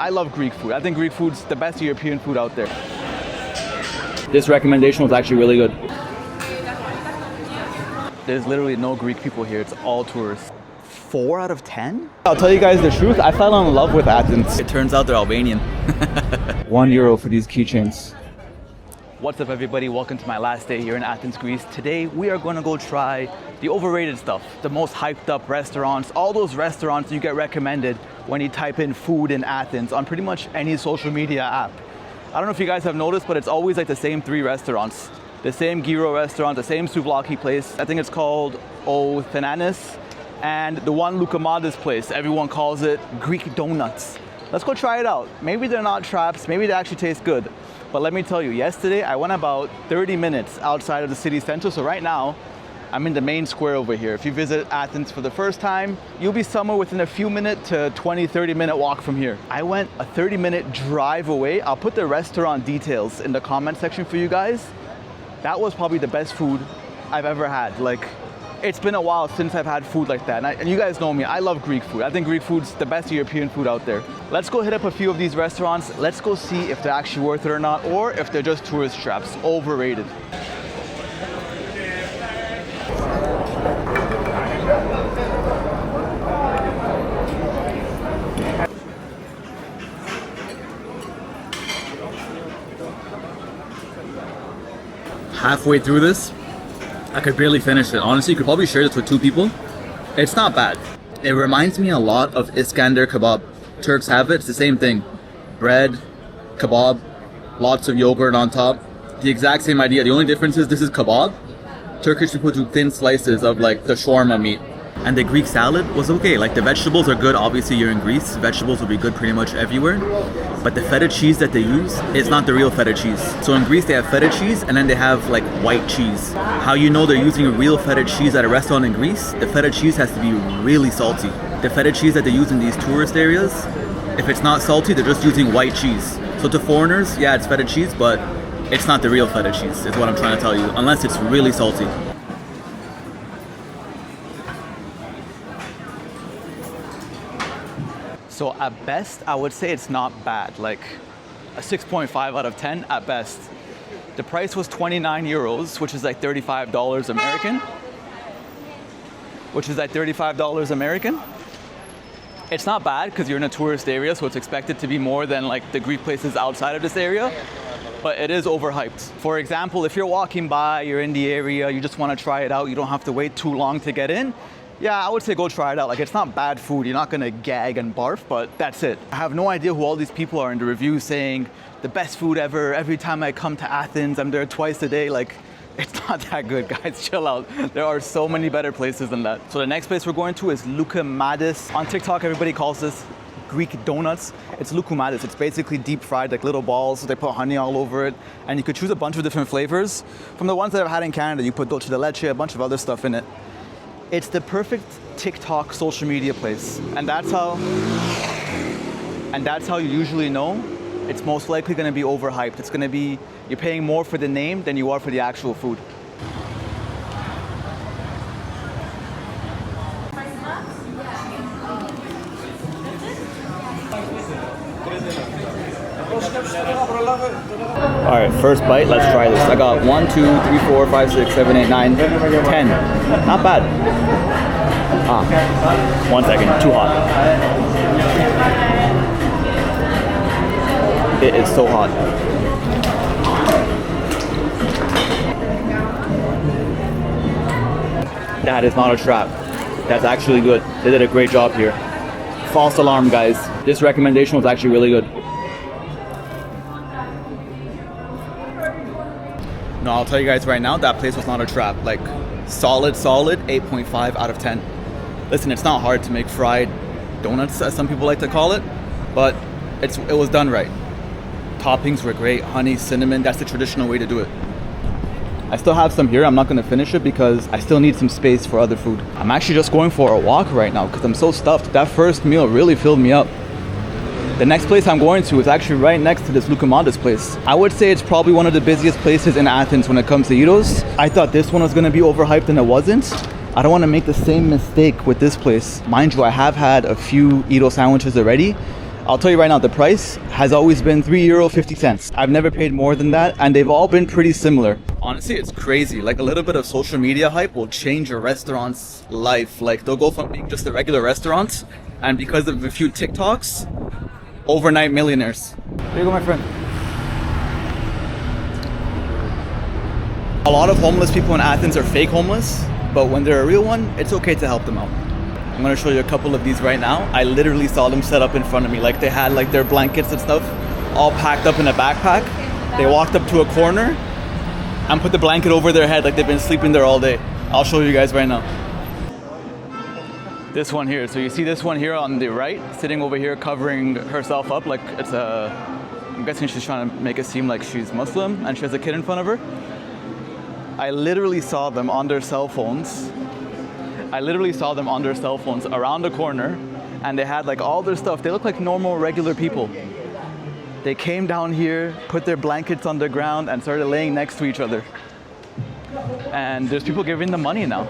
I love Greek food. I think Greek food's the best European food out there. This recommendation was actually really good. There's literally no Greek people here. It's all tourists. 4 out of 10? I'll tell you guys the truth. I fell in love with Athens. It turns out they're Albanian. €1 for these keychains. What's up, everybody? Welcome to my last day here in Athens, Greece. Today, we are going to go try the overrated stuff, the most hyped up restaurants, all those restaurants you get recommended when you type in food in Athens on pretty much any social media app. I don't know if you guys have noticed, but it's always like the same 3 restaurants. The same gyro restaurant, the same souvlaki place. I think it's called Overrated. And the one loukoumades place, everyone calls it Greek donuts. Let's go try it out. Maybe they're not traps, maybe they actually taste good. But let me tell you, yesterday I went about 30 minutes outside of the city center. So right now, I'm in the main square over here. If you visit Athens for the first time, you'll be somewhere within a few minute to 20, 30 minute walk from here. I went a 30-minute drive away. I'll put the restaurant details in the comment section for you guys. That was probably the best food I've ever had. Like, it's been a while since I've had food like that. And you guys know me, I love Greek food. I think Greek food's the best European food out there. Let's go hit up a few of these restaurants. Let's go see if they're actually worth it or not, or if they're just tourist traps, overrated. Halfway through this, I could barely finish it. Honestly, you could probably share this with 2 people. It's not bad. It reminds me a lot of Iskandar kebab. Turks have it, it's the same thing. Bread, kebab, lots of yogurt on top. The exact same idea. The only difference is this is kebab. Turkish people do thin slices of like the shawarma meat. And the Greek salad was okay. Like the vegetables are good. Obviously you're in Greece. Vegetables will be good pretty much everywhere. But the feta cheese that they use is not the real feta cheese. So in Greece they have feta cheese and then they have like white cheese. How you know they're using a real feta cheese at a restaurant in Greece? The feta cheese has to be really salty. The feta cheese that they use in these tourist areas, if it's not salty, they're just using white cheese. So to foreigners, yeah, it's feta cheese, but it's not the real feta cheese, is what I'm trying to tell you, unless it's really salty. So at best, I would say it's not bad, like a 6.5 out of 10 at best. The price was €29, which is like $35 American. It's not bad because you're in a tourist area, so it's expected to be more than like the Greek places outside of this area, but it is overhyped. For example, if you're walking by, you're in the area, you just want to try it out, you don't have to wait too long to get in, yeah, I would say go try it out. Like, it's not bad food. You're not gonna gag and barf, but that's it. I have no idea who all these people are in the reviews saying the best food ever. Every time I come to Athens, I'm there twice a day. Like, it's not that good, guys. Chill out. There are so many better places than that. So the next place we're going to is loukoumades. On TikTok, everybody calls this Greek donuts. It's loukoumades. It's basically deep fried, like little balls. They put honey all over it. And you could choose a bunch of different flavors. From the ones that I've had in Canada, you put dulce de leche, a bunch of other stuff in it. It's the perfect TikTok social media place. And that's how you usually know it's most likely gonna be overhyped. It's gonna be, you're paying more for the name than you are for the actual food. All right, first bite, let's try this. I got 1, 2, 3, 4, 5, 6, 7, 8, 9, 10. Not bad. 1 second, too hot. It is so hot. That is not a trap. That's actually good. They did a great job here. False alarm, guys. This recommendation was actually really good. No, I'll tell you guys right now, that place was not a trap. Like, solid 8.5 out of 10. Listen, it's not hard to make fried donuts, as some people like to call it, but it was done right. Toppings were great, honey, cinnamon, that's the traditional way to do it. I still have some here. I'm not gonna finish it because I still need some space for other food. I'm actually just going for a walk right now because I'm so stuffed. That first meal really filled me up. The next place I'm going to is actually right next to this loukoumades place. I would say it's probably one of the busiest places in Athens when it comes to gyros. I thought this one was gonna be overhyped and it wasn't. I don't wanna make the same mistake with this place. Mind you, I have had a few gyro sandwiches already I'll tell you right now, the price has always been €3.50. I've never paid more than that, and they've all been pretty similar. Honestly, it's crazy. Like, a little bit of social media hype will change a restaurant's life. Like, they'll go from being just a regular restaurant, and because of a few TikToks, overnight millionaires. There you go, my friend. A lot of homeless people in Athens are fake homeless, but when they're a real one, it's okay to help them out. I'm gonna show you a couple of these right now. I literally saw them set up in front of me. Like, they had like their blankets and stuff all packed up in a backpack. They walked up to a corner and put the blanket over their head like they've been sleeping there all day. I'll show you guys right now. This one here. So you see this one here on the right, sitting over here covering herself up like it's a... I'm guessing she's trying to make it seem like she's Muslim and she has a kid in front of her. I literally saw them on their cell phones. Around the corner, and they had like all their stuff. They look like normal, regular people. They came down here, put their blankets on the ground, and started laying next to each other. And there's people giving them money now.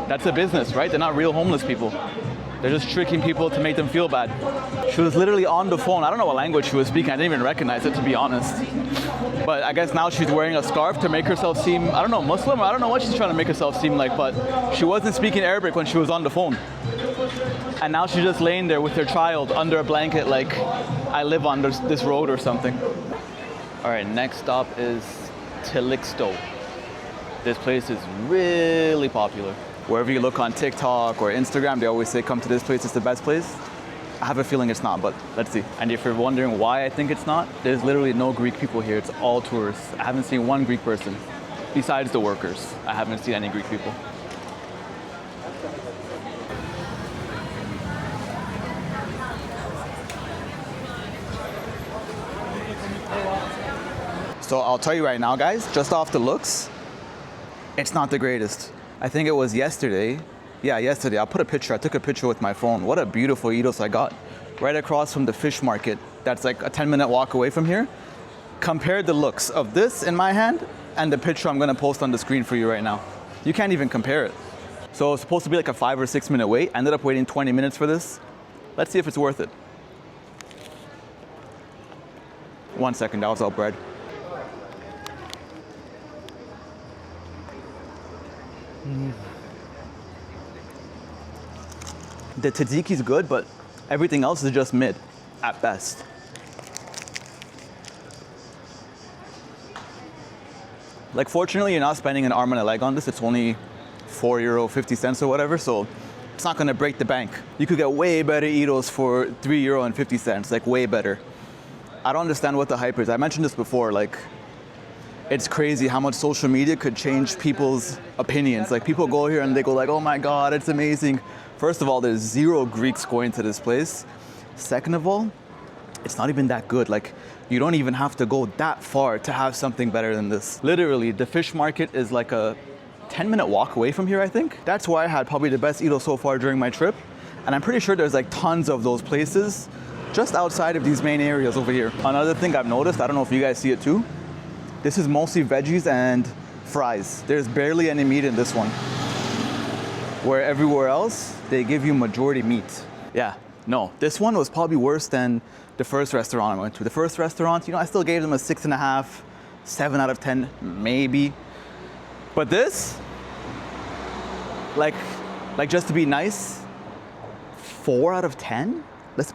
That's a business, right? They're not real homeless people. They're just tricking people to make them feel bad. She was literally on the phone. I don't know what language she was speaking. I didn't even recognize it, to be honest. But I guess now she's wearing a scarf to make herself seem, I don't know, Muslim? I don't know what she's trying to make herself seem like, but she wasn't speaking Arabic when she was on the phone. And now she's just laying there with her child under a blanket like, I live on this road or something. All right, next stop is Tilixto. This place is really popular. Wherever you look on TikTok or Instagram, they always say, come to this place, it's the best place. I have a feeling it's not, but let's see. And if you're wondering why I think it's not, there's literally no Greek people here. It's all tourists. I haven't seen one Greek person. Besides the workers, I haven't seen any Greek people. So I'll tell you right now, guys, just off the looks, it's not the greatest. I think it was yesterday. Yeah, yesterday. I'll put a picture. I took a picture with my phone. What a beautiful gyros I got. Right across from the fish market. That's like a 10-minute walk away from here. Compare the looks of this in my hand and the picture I'm gonna post on the screen for you right now. You can't even compare it. So it's supposed to be like a 5 or 6 minute wait. I ended up waiting 20 minutes for this. Let's see if it's worth it. 1 second, that was all bread. The tzatziki is good, but everything else is just mid, at best. Like, fortunately, you're not spending an arm and a leg on this. It's only €4.50 or whatever, so it's not gonna break the bank. You could get way better gyros for €3.50, like way better. I don't understand what the hype is. I mentioned this before, like, it's crazy how much social media could change people's opinions. Like, people go here and they go like, oh my God, it's amazing. First of all, there's zero Greeks going to this place. Second of all, it's not even that good. Like, you don't even have to go that far to have something better than this. Literally, the fish market is like a 10-minute walk away from here, I think. That's why I had probably the best gyros so far during my trip. And I'm pretty sure there's like tons of those places just outside of these main areas over here. Another thing I've noticed, I don't know if you guys see it too, this is mostly veggies and fries. There's barely any meat in this one. Where everywhere else, they give you majority meat. Yeah, no, this one was probably worse than the first restaurant I went to. The first restaurant, you know, I still gave them a 6.5, 7 out of 10, maybe. But this, like just to be nice, 4 out of 10? This is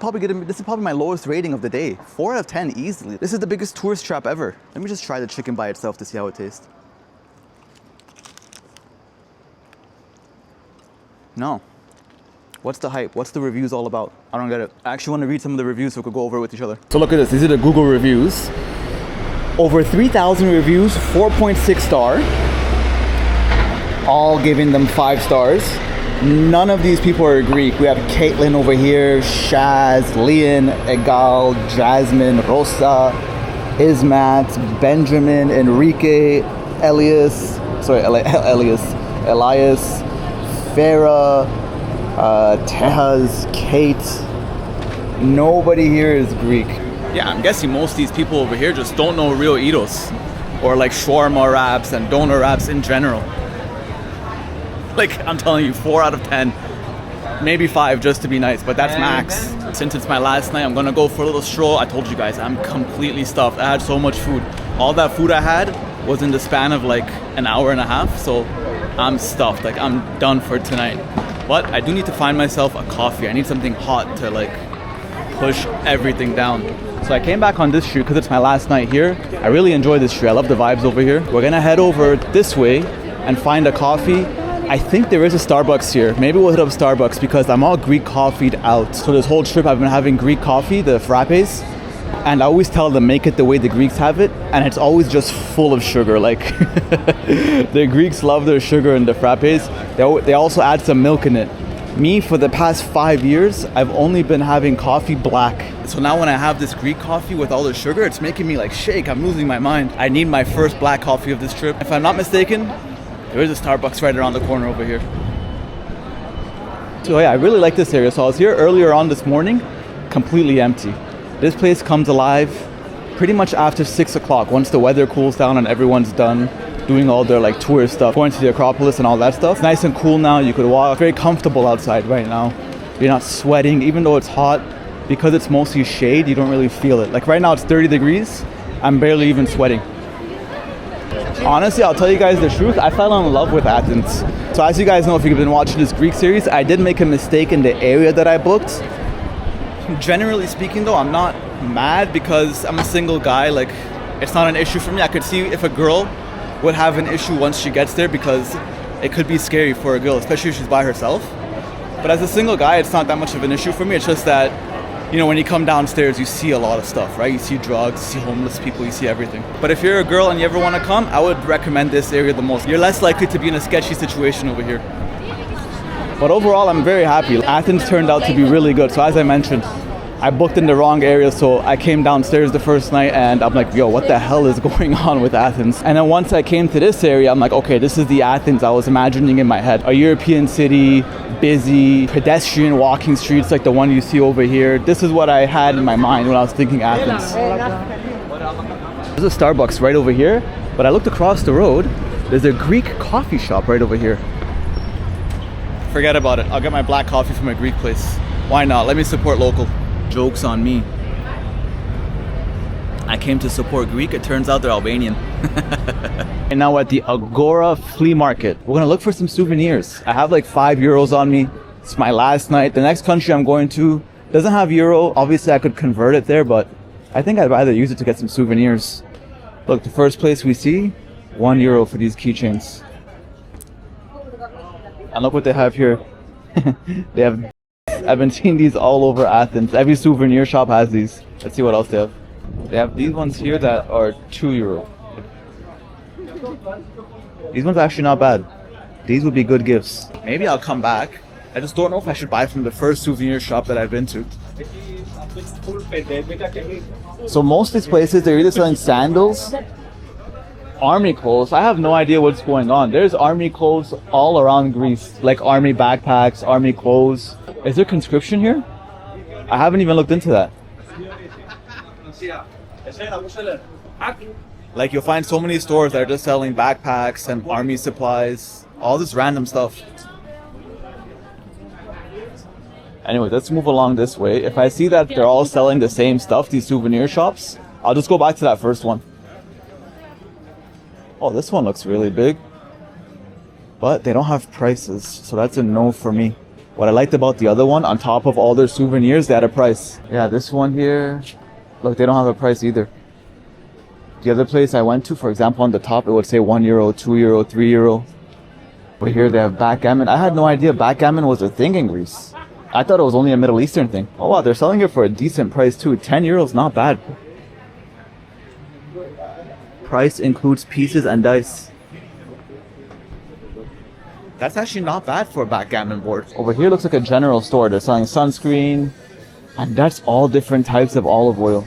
probably my lowest rating of the day. 4 out of 10 easily. This is the biggest tourist trap ever. Let me just try the chicken by itself to see how it tastes. No. What's the hype? What's the reviews all about? I don't get it. I actually want to read some of the reviews so we could go over it with each other. So look at this. These are the Google reviews. Over 3,000 reviews, 4.6 star. All giving them 5 stars. None of these people are Greek. We have Caitlin over here, Shaz, Leon, Egal, Jasmine, Rosa, Ismat, Benjamin, Enrique, Elias, Farah, Tehaz, Kate. Nobody here is Greek. Yeah, I'm guessing most of these people over here just don't know real gyros or like shawarma wraps and doner wraps in general. Like, I'm telling you, 4 out of 10, maybe 5 just to be nice, but that's max. Since it's my last night, I'm gonna go for a little stroll. I told you guys, I'm completely stuffed. I had so much food. All that food I had was in the span of like an hour and a half, so I'm stuffed. Like, I'm done for tonight. But I do need to find myself a coffee. I need something hot to like push everything down. So I came back on this street because it's my last night here. I really enjoy this street. I love the vibes over here. We're gonna head over this way and find a coffee. I think there is a Starbucks here. Maybe we'll hit up Starbucks because I'm all Greek coffeeed out. So this whole trip I've been having Greek coffee, the frappes. And I always tell them, make it the way the Greeks have it. And it's always just full of sugar. Like, the Greeks love their sugar in the frappes. They also add some milk in it. Me, for the past 5 years, I've only been having coffee black. So now when I have this Greek coffee with all the sugar, it's making me like shake. I'm losing my mind. I need my first black coffee of this trip. If I'm not mistaken, there is a Starbucks right around the corner over here. So yeah, I really like this area. So I was here earlier on this morning, completely empty. This place comes alive pretty much after 6 o'clock, once the weather cools down and everyone's done doing all their like tourist stuff, going to the Acropolis and all that stuff. It's nice and cool now. You could walk. Very comfortable outside right now. You're not sweating, even though it's hot. Because it's mostly shade, you don't really feel it. Like right now it's 30 degrees. I'm barely even sweating. Honestly, I'll tell you guys the truth. I fell in love with Athens. So as you guys know, if you've been watching this Greek series, I did make a mistake in the area that I booked. Generally speaking though, I'm not mad because I'm a single guy. Like, it's not an issue for me. I could see if a girl would have an issue once she gets there because it could be scary for a girl, especially if she's by herself. But as a single guy, it's not that much of an issue for me. It's just that, you know, when you come downstairs, you see a lot of stuff, right? You see drugs, you see homeless people, you see everything. But if you're a girl and you ever want to come, I would recommend this area the most. You're less likely to be in a sketchy situation over here. But overall, I'm very happy. Athens turned out to be really good. So as I mentioned, I booked in the wrong area, so I came downstairs the first night and I'm like, yo, what the hell is going on with Athens? And then once I came to this area, I'm like, okay, this is the Athens I was imagining in my head. A European city, busy, pedestrian walking streets like the one you see over here. This is what I had in my mind when I was thinking Athens. There's a Starbucks right over here, but I looked across the road. There's a Greek coffee shop right over here. Forget about it. I'll get my black coffee from a Greek place. Why not? Let me support local. Joke's on me. I came to support Greek. It turns out they're Albanian. And now at the Agora flea market. We're gonna look for some souvenirs. I have like €5 on me. It's my last night. The next country I'm going to doesn't have euro. Obviously I could convert it there, but I think I'd rather use it to get some souvenirs. Look, the first place we see, €1 for these keychains. And look what they have here. They have, I've been seeing these all over Athens. Every souvenir shop has these. Let's see what else they have. They have these ones here that are €2. These ones are actually not bad. These would be good gifts. Maybe I'll come back. I just don't know if I should buy from the first souvenir shop that I've been to. So most of these places, they're either selling sandals, army clothes. I have no idea what's going on. There's army clothes all around Greece, like army backpacks, army clothes. Is there conscription here? I haven't even looked into that. Like, you'll find so many stores that are just selling backpacks and army supplies, all this random stuff. Anyway, let's move along this way. If I see that they're all selling the same stuff, these souvenir shops, I'll just go back to that first one. Oh, this one looks really big. But they don't have prices, so that's a no for me. What I liked about the other one, on top of all their souvenirs, they had a price. Yeah, this one here, look, they don't have a price either. The other place I went to, for example, on the top, it would say €1, €2, €3. But here they have backgammon. I had no idea backgammon was a thing in Greece. I thought it was only a Middle Eastern thing. Oh wow, they're selling it for a decent price too. €10, not bad. Price includes pieces and dice. That's actually not bad for a backgammon board. Over here looks like a general store. They're selling sunscreen. And that's all different types of olive oil.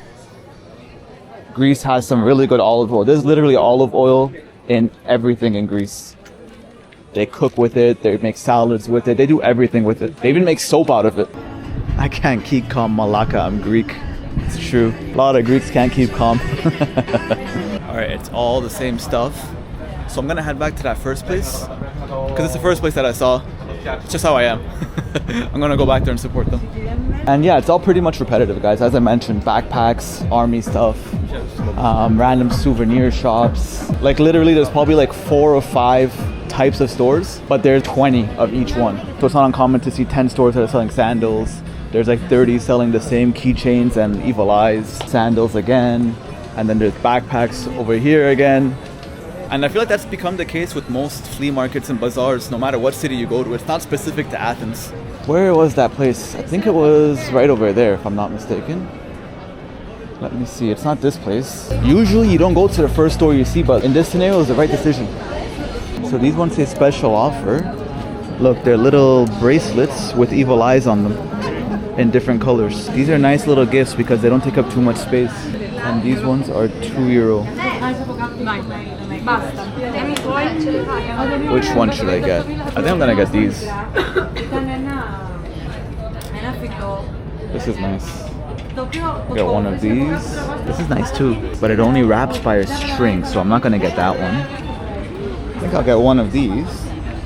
Greece has some really good olive oil. There's literally olive oil in everything in Greece. They cook with it, they make salads with it, they do everything with it. They even make soap out of it. I can't keep calm, Malaka, I'm Greek. It's true. A lot of Greeks can't keep calm. Alright, it's all the same stuff. So I'm gonna head back to that first place, because it's the first place that I saw. It's just how I am. I'm gonna go back there and support them. And yeah, it's all pretty much repetitive, guys. As I mentioned, backpacks, army stuff, random souvenir shops. Like literally there's probably like 4 or 5 types of stores, but there's 20 of each one. So it's not uncommon to see 10 stores that are selling sandals. There's like 30 selling the same keychains and evil eyes, sandals again. And then there's backpacks over here again. And I feel like that's become the case with most flea markets and bazaars, no matter what city you go to. It's not specific to Athens. Where was that place? I think it was right over there, if I'm not mistaken. Let me see, it's not this place. Usually you don't go to the first store you see, but in this scenario, it was the right decision. So these ones say special offer. Look, they're little bracelets with evil eyes on them in different colors. These are nice little gifts because they don't take up too much space. And these ones are €2. Which one should I get? I think I'm gonna get these. This is nice. Get one of these. This is nice too, but it only wraps by a string, so I'm not gonna get that one. I think I'll get one of these.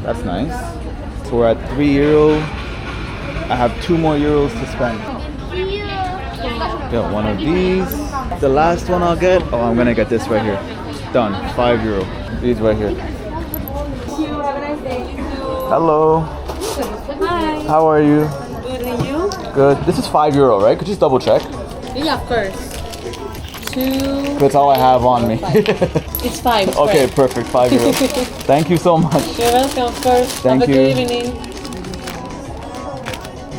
That's nice. So we're at €3. I have 2 more euros to spend. Get one of these. The last one I'll get, oh, I'm gonna get this right here. Done, €5. These right here. Hello. Hi. How are you? Good, and you? Good. This is €5, right? Could you just double check? Yeah, of course. 2. That's all I have on me. It's 5. Okay, right? perfect. €5. Thank you so much. You're welcome, of course. Thank Have you. a good evening.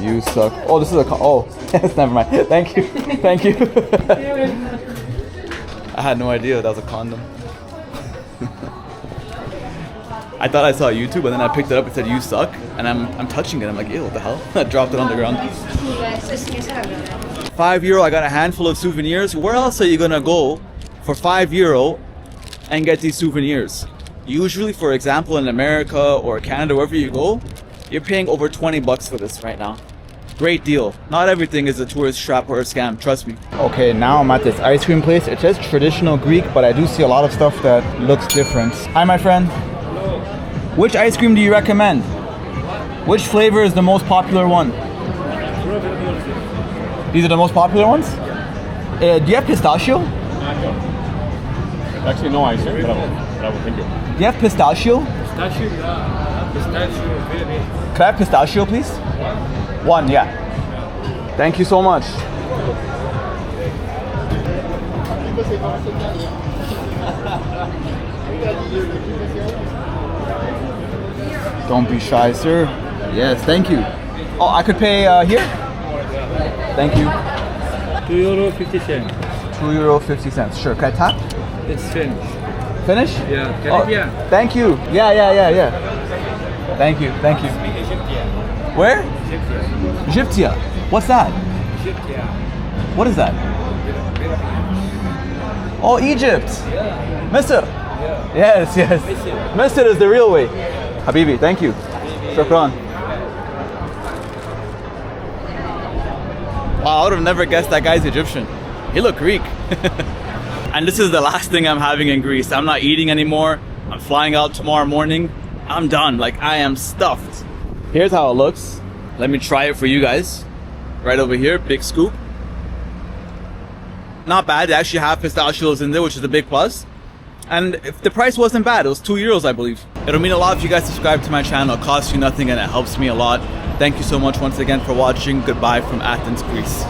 You suck. Oh, this is a oh, yes, never mind. Thank you. Thank you. I had no idea that was a condom. I thought I saw YouTube, and then I picked it up. It said "you suck," and I'm touching it. I'm like, ew, what the hell? I dropped it on the ground. €5. I got a handful of souvenirs. Where else are you gonna go for €5 and get these souvenirs? Usually, for example, in America or Canada, wherever you go, you're paying over $20 for this right now. Great deal. Not everything is a tourist trap or a scam, trust me. Okay, now I'm at this ice cream place. It says traditional Greek, but I do see a lot of stuff that looks different. Hi, my friend. Hello. Which ice cream do you recommend? Which flavor is the most popular one? These are the most popular ones? Do you have pistachio? Actually, no ice cream. Bravo, thank you. Do you have pistachio? Pistachio, yeah. Pistachio, very. Could I have pistachio, please? One, yeah. Thank you so much. Don't be shy, sir. Yes, thank you. Oh, I could pay here? Thank you. €2.50. €2.50. Sure. Can I tap? It's finished. Finish? Yeah, Oh, Caribbean. thank you. Yeah. Thank you. Where? Egyptia. What's that? What is that? Oh, Egypt. Misr. Yes. Misr is the real way. Habibi, thank you. Shukran. Wow, I would have never guessed that guy's Egyptian. He looked Greek. And this is the last thing I'm having in Greece. I'm not eating anymore. I'm flying out tomorrow morning. I'm done. Like, I am stuffed. Here's how it looks. Let me try it for you guys. Right over here, big scoop. Not bad. They actually have pistachios in there, which is a big plus. And if the price wasn't bad, it was €2, I believe. It'll mean a lot if you guys subscribe to my channel. It costs you nothing and it helps me a lot. Thank you so much once again for watching. Goodbye from Athens, Greece.